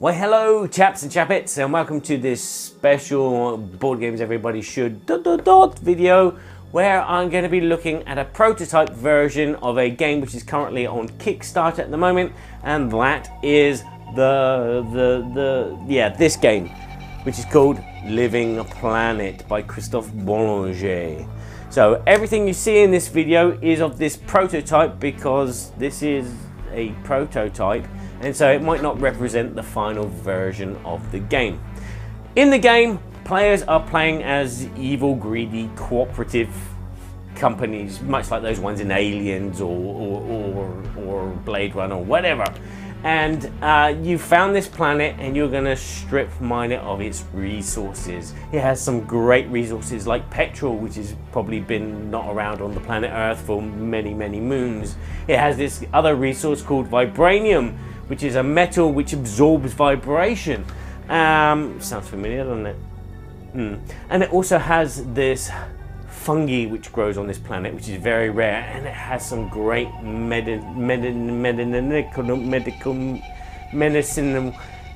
Well, hello chaps and chappets, and welcome to this special Board Games Everybody Should video where I'm going to be looking at a prototype version of a game which is currently on Kickstarter at the moment, and that is this game, which is called Living Planet by Christophe Boulanger. So everything you see in this video is of this prototype because this is a prototype, and so it might not represent the final version of the game. In the game, players are playing as evil, greedy, cooperative companies, much like those ones in Aliens or Blade Runner or whatever. And you found this planet and you're going to strip mine it of its resources. It has some great resources like petrol, which has probably been not around on the planet Earth for many, many moons. It has this other resource called vibranium, which is a metal which absorbs vibration. Sounds familiar, doesn't it? And it also has this fungi which grows on this planet, which is very rare, and it has some great medical medicine.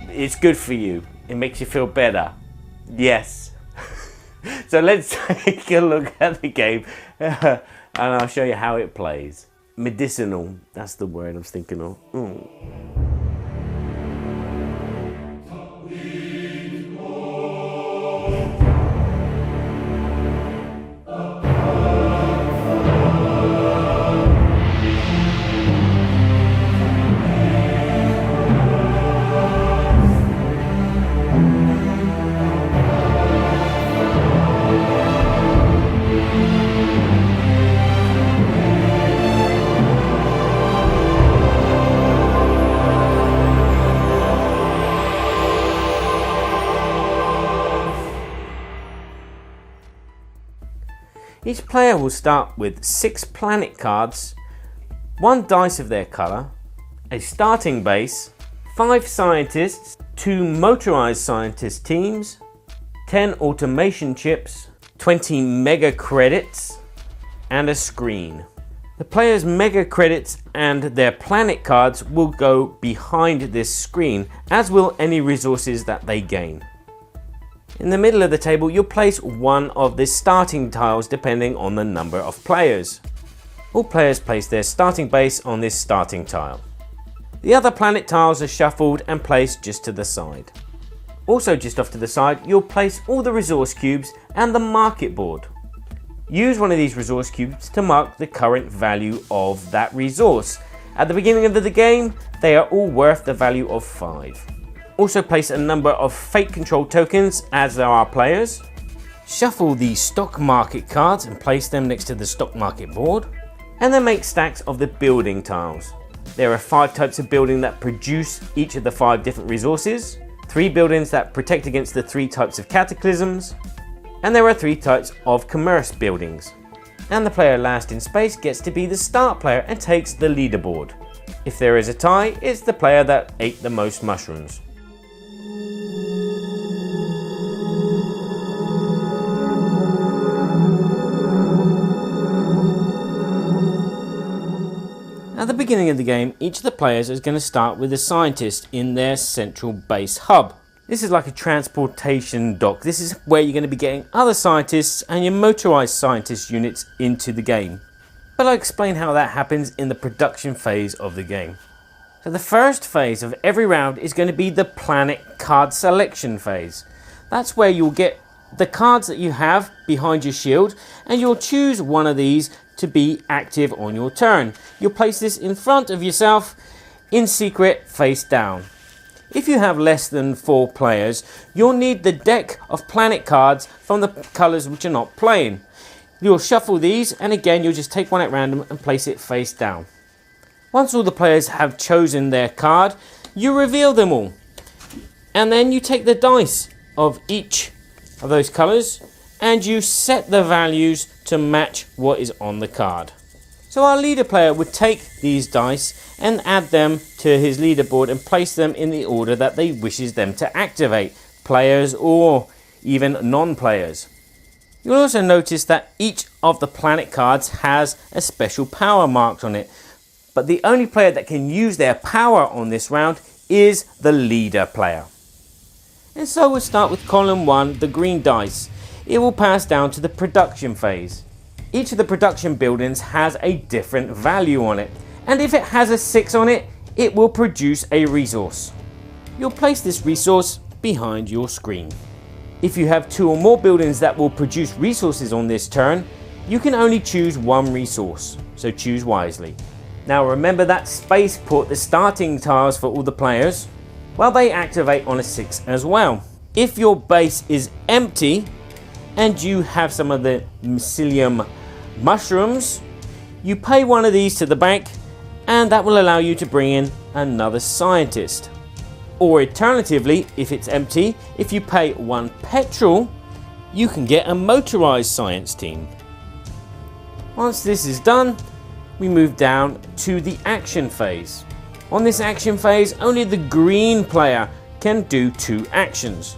It's good for you. It makes you feel better. Yes. So let's take a look at the game and I'll show you how it plays. Medicinal, that's the word I was thinking of. Each player will start with 6 planet cards, 1 dice of their colour, a starting base, 5 scientists, 2 motorised scientist teams, 10 automation chips, 20 mega credits, and a screen. The players' mega credits and their planet cards will go behind this screen, as will any resources that they gain. In the middle of the table, you'll place one of the starting tiles depending on the number of players. All players place their starting base on this starting tile. The other planet tiles are shuffled and placed just to the side. Also just off to the side, you'll place all the resource cubes and the market board. Use one of these resource cubes to mark the current value of that resource. At the beginning of the game, they are all worth the value of 5. Also place a number of fate control tokens as there are players. Shuffle the stock market cards and place them next to the stock market board. And then make stacks of the building tiles. There are 5 types of building that produce each of the 5 different resources, 3 buildings that protect against the 3 types of cataclysms, and there are 3 types of commerce buildings. And the player last in space gets to be the start player and takes the leaderboard. If there is a tie, it's the player that ate the most mushrooms. At the beginning of the game, each of the players is going to start with a scientist in their central base hub. This is like a transportation dock. This is where you're going to be getting other scientists and your motorized scientist units into the game. But I'll explain how that happens in the production phase of the game. So the first phase of every round is going to be the planet card selection phase. That's where you'll get the cards that you have behind your shield, and you'll choose one of these to be active on your turn. You'll place this in front of yourself in secret, face down. If you have less than 4 players, you'll need the deck of planet cards from the colours which are not playing. You'll shuffle these, and again you'll just take one at random and place it face down. Once all the players have chosen their card, you reveal them all. And then you take the dice of each of those colours and you set the values to match what is on the card. So our leader player would take these dice and add them to his leaderboard and place them in the order that they wishes them to activate, players or even non-players. You'll also notice that each of the planet cards has a special power marked on it, but the only player that can use their power on this round is the leader player. And so we'll start with column 1, the green dice. It will pass down to the production phase. Each of the production buildings has a different value on it, and if it has a 6 on it, it will produce a resource. You'll place this resource behind your screen. If you have 2 or more buildings that will produce resources on this turn, you can only choose 1 resource, so choose wisely. Now remember that spaceport the starting tiles for all the players? Well, they activate on a 6 as well. If your base is empty and you have some of the mycelium mushrooms, you pay one of these to the bank and that will allow you to bring in another scientist. Or alternatively, if it's empty, if you pay 1 petrol, you can get a motorized science team. Once this is done, we move down to the action phase. On this action phase, only the green player can do 2 actions.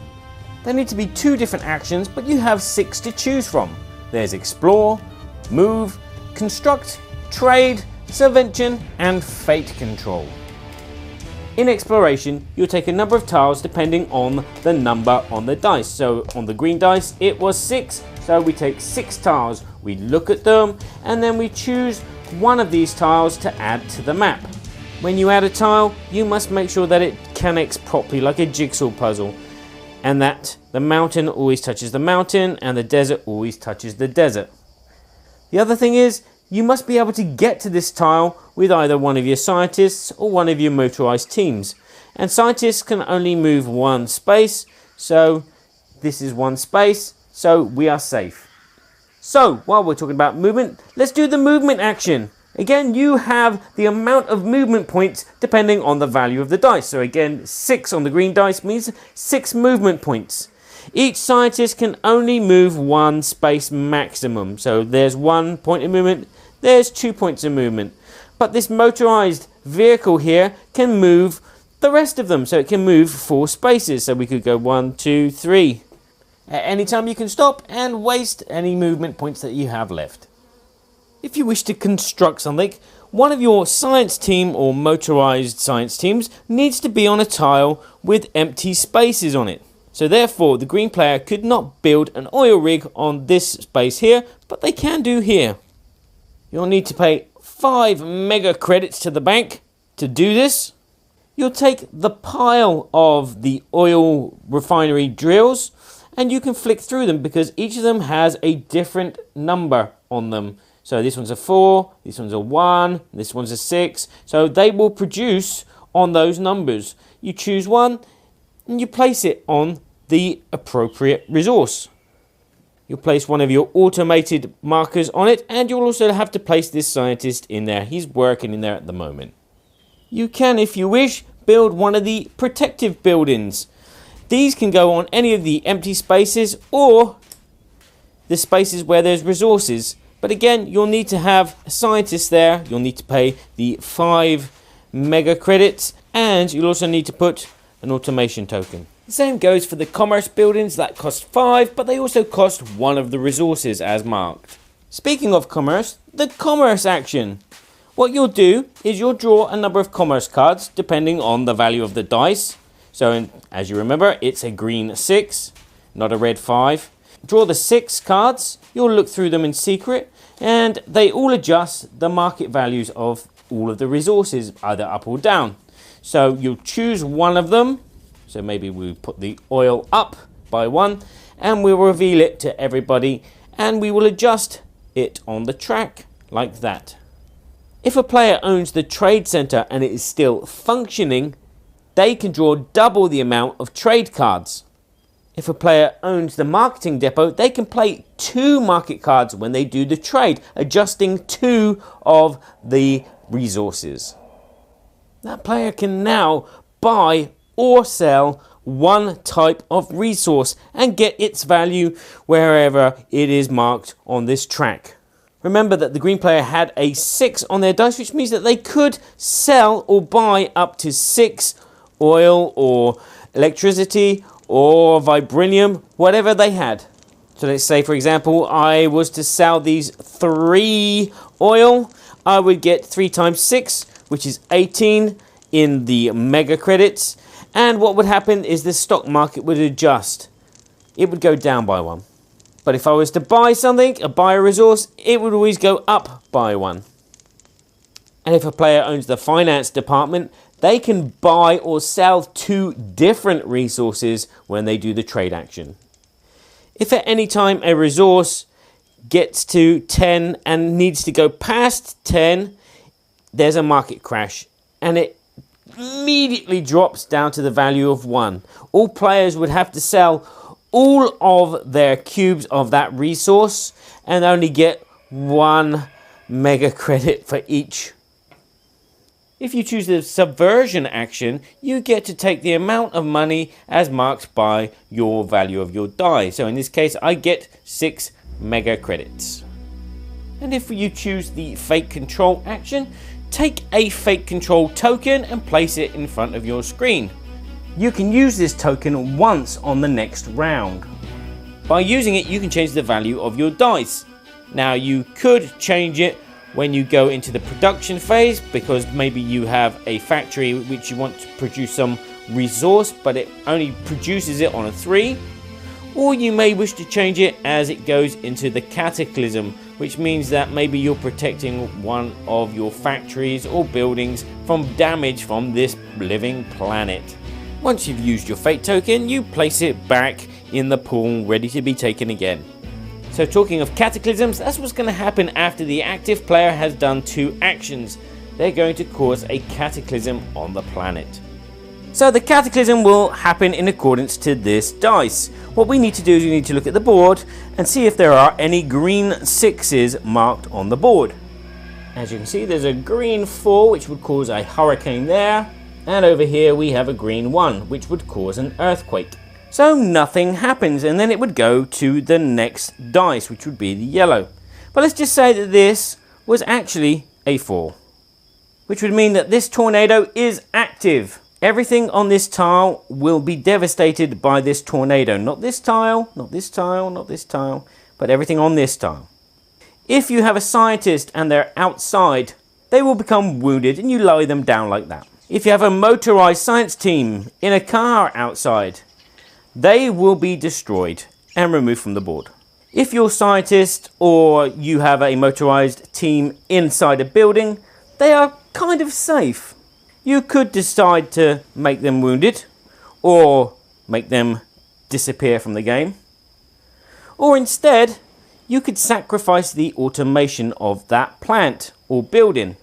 There need to be 2 different actions, but you have 6 to choose from. There's explore, move, construct, trade, subvention, and fate control. In exploration, you'll take a number of tiles depending on the number on the dice. So on the green dice, it was 6, so we take 6 tiles. We look at them, and then we choose one of these tiles to add to the map. When you add a tile, you must make sure that it connects properly like a jigsaw puzzle, and that the mountain always touches the mountain and the desert always touches the desert. The other thing is, you must be able to get to this tile with either one of your scientists or one of your motorized teams. And scientists can only move 1 space, so this is 1 space, so we are safe. So, while we're talking about movement, let's do the movement action. Again, you have the amount of movement points depending on the value of the dice. So again, 6 on the green dice means 6 movement points. Each scientist can only move 1 space maximum. So there's 1 point of movement, there's 2 points of movement. But this motorized vehicle here can move the rest of them. So it can move 4 spaces. So we could go 1, 2, 3. At any time you can stop and waste any movement points that you have left. If you wish to construct something, one of your science team or motorized science teams needs to be on a tile with empty spaces on it. So therefore, the green player could not build an oil rig on this space here, but they can do here. You'll need to pay 5 mega credits to the bank to do this. You'll take the pile of the oil refinery drills and you can flick through them because each of them has a different number on them. So this one's a 4, this one's a 1, this one's a 6. So they will produce on those numbers. You choose one and you place it on the appropriate resource. You'll place one of your automated markers on it, and you'll also have to place this scientist in there. He's working in there at the moment. You can, if you wish, build one of the protective buildings. These can go on any of the empty spaces or the spaces where there's resources. But again, you'll need to have a scientist there. You'll need to pay the 5 mega credits, and you'll also need to put an automation token. The same goes for the commerce buildings that cost 5, but they also cost 1 of the resources as marked. Speaking of commerce, the commerce action. What you'll do is you'll draw a number of commerce cards depending on the value of the dice. So as you remember, it's a green 6, not a red 5. Draw the 6 cards, you'll look through them in secret, and they all adjust the market values of all of the resources, either up or down. So you'll choose one of them. So maybe we put the oil up by 1 and we'll reveal it to everybody and we will adjust it on the track like that. If a player owns the trade center and it is still functioning, they can draw double the amount of trade cards. If a player owns the marketing depot, they can play 2 market cards when they do the trade, adjusting 2 of the resources. That player can now buy or sell 1 type of resource and get its value wherever it is marked on this track. Remember that the green player had a 6 on their dice, which means that they could sell or buy up to 6 oil or electricity or vibranium, whatever they had. So let's say, for example, I was to sell these 3 oil. I would get 3 times 6, which is 18 in the mega credits, and what would happen is the stock market would adjust. It would go down by 1. But if I was to buy something, buy a resource, it would always go up by 1. And if a player owns the finance department, they can buy or sell 2 different resources when they do the trade action. If at any time a resource gets to 10 and needs to go past 10, there's a market crash and it immediately drops down to the value of 1. All players would have to sell all of their cubes of that resource and only get 1 mega credit for each. If you choose the subversion action, you get to take the amount of money as marked by your value of your die. So in this case, I get 6 mega credits. And if you choose the fake control action, take a fake control token and place it in front of your screen. You can use this token once on the next round. By using it, you can change the value of your dice. Now you could change it when you go into the production phase, because maybe you have a factory which you want to produce some resource, but it only produces it on a 3. Or you may wish to change it as it goes into the cataclysm, which means that maybe you're protecting one of your factories or buildings from damage from this living planet. Once you've used your fate token, you place it back in the pool ready to be taken again. So talking of cataclysms, that's what's going to happen after the active player has done 2 actions. They're going to cause a cataclysm on the planet. So the cataclysm will happen in accordance to this dice. What we need to do is we need to look at the board and see if there are any green 6s marked on the board. As you can see, there's a green 4 which would cause a hurricane there, and over here we have a green 1 which would cause an earthquake. So nothing happens, and then it would go to the next dice, which would be the yellow. But let's just say that this was actually a 4, which would mean that this tornado is active. Everything on this tile will be devastated by this tornado. Not this tile, not this tile, not this tile, but everything on this tile. If you have a scientist and they're outside, they will become wounded and you lower them down like that. If you have a motorized science team in a car outside, they will be destroyed and removed from the board. If you're a scientist or you have a motorized team inside a building, they are kind of safe. You could decide to make them wounded or make them disappear from the game. Or instead, you could sacrifice the automation of that plant or building.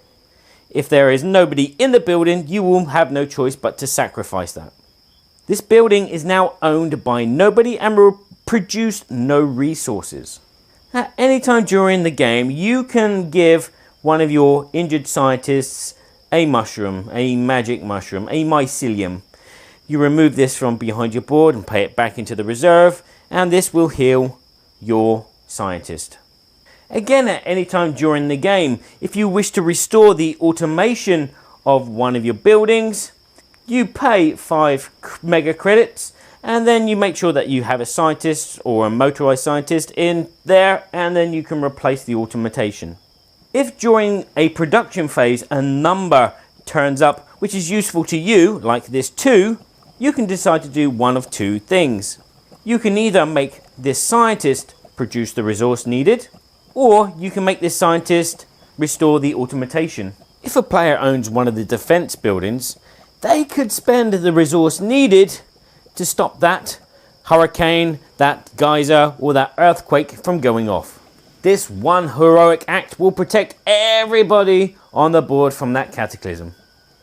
If there is nobody in the building, you will have no choice but to sacrifice that. This building is now owned by nobody and will produce no resources. At any time during the game, you can give one of your injured scientists a mushroom, a magic mushroom, a mycelium. You remove this from behind your board and pay it back into the reserve, and this will heal your scientist. Again, at any time during the game, if you wish to restore the automation of one of your buildings, you pay 5 mega credits, and then you make sure that you have a scientist or a motorized scientist in there, and then you can replace the automation. If during a production phase a number turns up which is useful to you, like this 2, you can decide to do one of 2 things. You can either make this scientist produce the resource needed, or you can make this scientist restore the automation. If a player owns one of the defense buildings, they could spend the resource needed to stop that hurricane, that geyser, or that earthquake from going off. This one heroic act will protect everybody on the board from that cataclysm.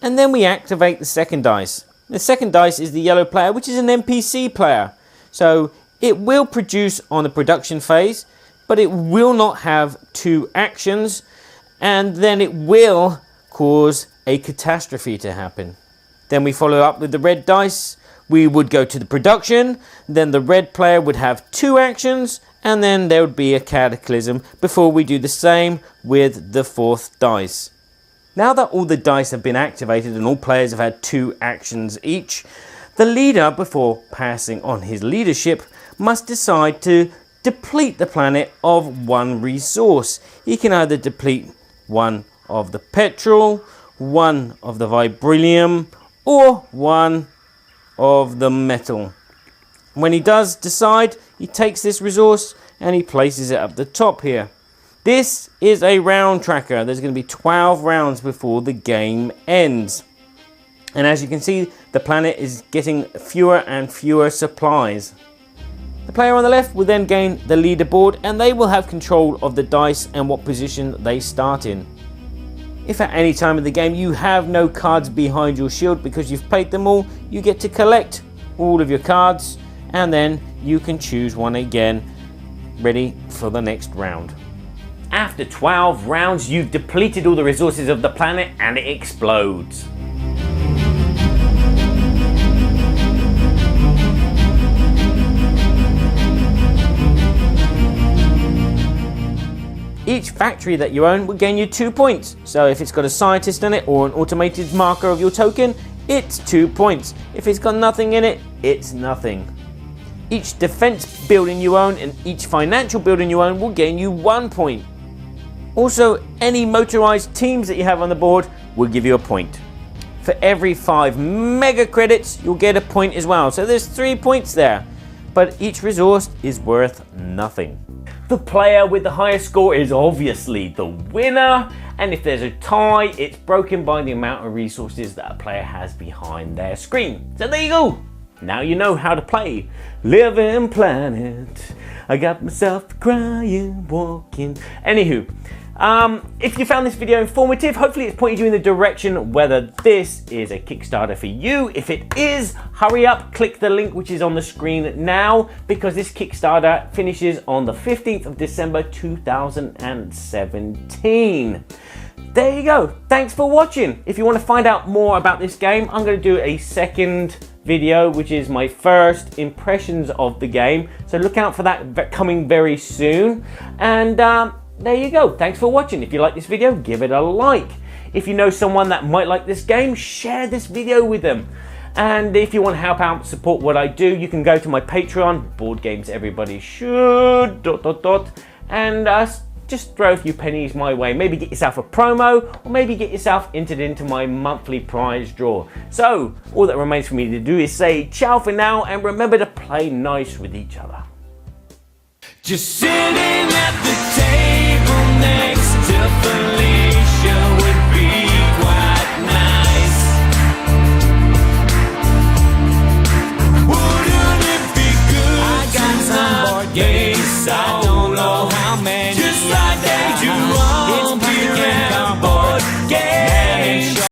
And then we activate the second dice. The second dice is the yellow player, which is an NPC player. So it will produce on the production phase, but it will not have 2 actions, and then it will cause a catastrophe to happen. Then we follow up with the red dice. We would go to the production, then the red player would have 2 actions, and then there would be a cataclysm before we do the same with the 4th dice. Now that all the dice have been activated and all players have had 2 actions each, the leader, before passing on his leadership, must decide to deplete the planet of 1 resource. He can either deplete one of the petrol, one of the vibranium or one of the metal. When he does decide, he takes this resource and he places it up the top here. This is a round tracker. There's going to be 12 rounds before the game ends. And as you can see, the planet is getting fewer and fewer supplies. The player on the left will then gain the leaderboard and they will have control of the dice and what position they start in. If at any time of the game you have no cards behind your shield because you've played them all, you get to collect all of your cards and then you can choose one again, ready for the next round. After 12 rounds, you've depleted all the resources of the planet and it explodes. Each factory that you own will gain you 2 points. So if it's got a scientist in it or an automated marker of your token, it's 2 points. If it's got nothing in it, it's nothing. Each defense building you own and each financial building you own will gain you 1 point. Also, any motorized teams that you have on the board will give you a point. For every 5 mega credits, you'll get a point as well. So there's 3 points there, but each resource is worth nothing. The player with the highest score is obviously the winner, and if there's a tie, it's broken by the amount of resources that a player has behind their screen. So there you go. Now you know how to play Living Planet. I got myself crying, walking. Anywho, if you found this video informative, hopefully it's pointed you in the direction whether this is a Kickstarter for you. If it is, hurry up, click the link which is on the screen now, because this Kickstarter finishes on the 15th of December 2017. There you go. Thanks for watching. If you want to find out more about this game, I'm going to do a second video, which is my first impressions of the game. So look out for that coming very soon. And there you go. Thanks for watching. If you like this video, give it a like. If you know someone that might like this game, share this video with them. And if you want to help out, support what I do, you can go to my Patreon, Board Games Everybody Should, ... and just throw a few pennies my way. Maybe get yourself a promo, or maybe get yourself entered into my monthly prize draw. So all that remains for me to do is say ciao for now, and remember to play nice with each other. Just sitting at the table next to Felicia.